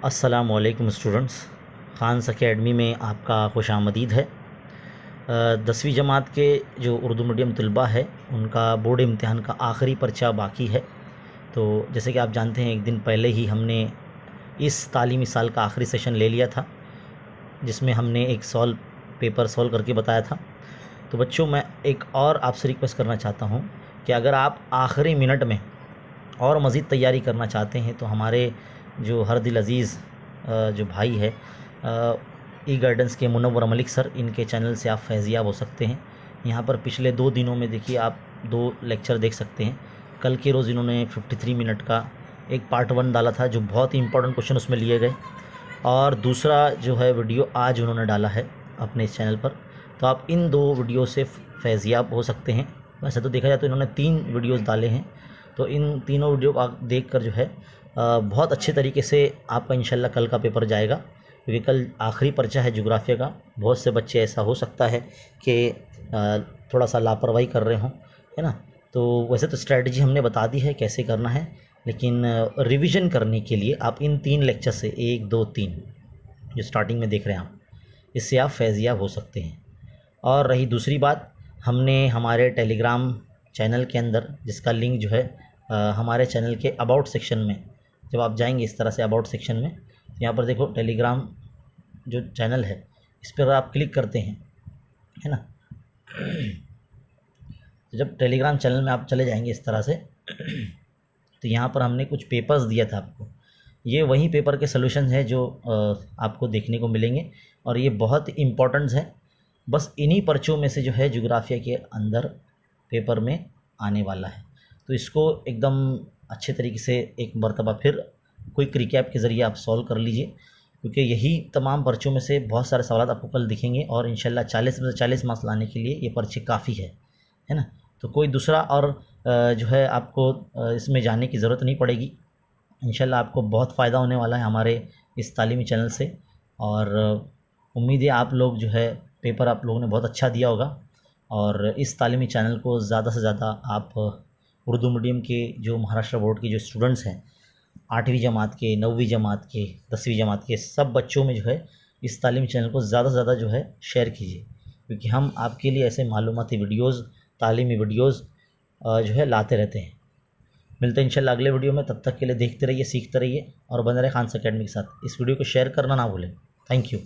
अस्सलामुअलैकुम students, ख़ान्स academy में आपका खुशामदीद है। 10वीं जमात के जो उर्दू मीडियम तलबा है उनका बोर्ड इम्तिहान का आखिरी पर्चा बाकी है। तो जैसे कि आप जानते हैं, एक दिन पहले ही हमने इस तालीमी साल का आखिरी सेशन ले लिया था, जिसमें हमने एक पेपर सॉल्व करके बताया था। तो बच्चों, मैं एक और आपसे रिक्वेस्ट करना चाहता हूँ कि अगर आप आखिरी मिनट में और मज़ीद तैयारी करना चाहते हैं तो हमारे जो हर दिल अज़ीज़ जो भाई है ई गाइडेंस के मुनव्वर मलिक सर, इनके चैनल से आप फैज़याब हो सकते हैं। यहाँ पर पिछले 2 दिनों में देखिए आप 2 लेक्चर देख सकते हैं। कल के रोज़ इन्होंने 53 मिनट का एक पार्ट 1 डाला था, जो बहुत ही इंपॉर्टेंट क्वेश्चन उसमें लिए गए, और दूसरा जो है वीडियो आज उन्होंने डाला है अपने इस चैनल पर। तो आप इन 2 वीडियो से फैज़याब हो सकते हैं। वैसे तो देखा जाए तो इन्होंने 3 वीडियोज़ डाले हैं, तो इन तीनों वीडियो को आप देख कर जो है बहुत अच्छे तरीके से आपका इंशाल्लाह कल का पेपर जाएगा, क्योंकि कल आखिरी पर्चा है ज्योग्राफिया का। बहुत से बच्चे ऐसा हो सकता है कि थोड़ा सा लापरवाही कर रहे हों, है ना। तो वैसे तो स्ट्रेटजी हमने बता दी है कैसे करना है, लेकिन रिवीजन करने के लिए आप इन 3 लेक्चर से 1, 2, 3 जो स्टार्टिंग में देख रहे हैं आप, इससे आप फैज़याब हो सकते हैं। और रही दूसरी बात, हमने हमारे टेलीग्राम चैनल के अंदर, जिसका लिंक जो है हमारे चैनल के अबाउट सेक्शन में, जब आप जाएंगे इस तरह से अबाउट सेक्शन में, यहाँ पर देखो टेलीग्राम जो चैनल है, इस पर आप क्लिक करते हैं, है ना। तो जब टेलीग्राम चैनल में आप चले जाएंगे इस तरह से, तो यहाँ पर हमने कुछ पेपर्स दिया था आपको। ये वही पेपर के सॉल्यूशन है जो आपको देखने को मिलेंगे, और ये बहुत इम्पोर्टेंट्स हैं। बस इन्हीं पर्चों में से जो है ज्योग्राफिया के अंदर पेपर में आने वाला है। तो इसको एकदम अच्छे तरीके से एक मरतबा फिर क्विक रिकैप के ज़रिए आप सॉल्व कर लीजिए, क्योंकि यही तमाम पर्चों में से बहुत सारे सवाल आपको कल दिखेंगे, और इंशाल्लाह 40 में से 40 मार्क्स लाने के लिए ये पर्चे काफ़ी है ना। तो कोई दूसरा और जो है आपको इसमें जाने की ज़रूरत नहीं पड़ेगी। इंशाल्लाह आपको बहुत फ़ायदा होने वाला है हमारे इस तालीमी चैनल से, और उम्मीद है आप लोग जो है पेपर आप लोगों ने बहुत अच्छा दिया होगा। और इस तालीमी चैनल को ज़्यादा से ज़्यादा आप उर्दू मीडियम के जो महाराष्ट्र बोर्ड के जो स्टूडेंट्स हैं, 8वीं जमात के, 9वीं जमात के, 10वीं जमात के, सब बच्चों में जो है इस तालीमी चैनल को ज़्यादा से ज़्यादा जो है शेयर कीजिए, क्योंकि हम आपके लिए ऐसे मालूमाती वीडियोज़, तालीमी वीडियोज़ जो है लाते रहते हैं। मिलते हैं इंशाल्लाह अगले वीडियो में। तब तक के लिए देखते रहिए, सीखते रहिए, और बने रहे ख़ान्स अकेडमी के साथ। इस वीडियो को शेयर करना ना भूलें। Thank you.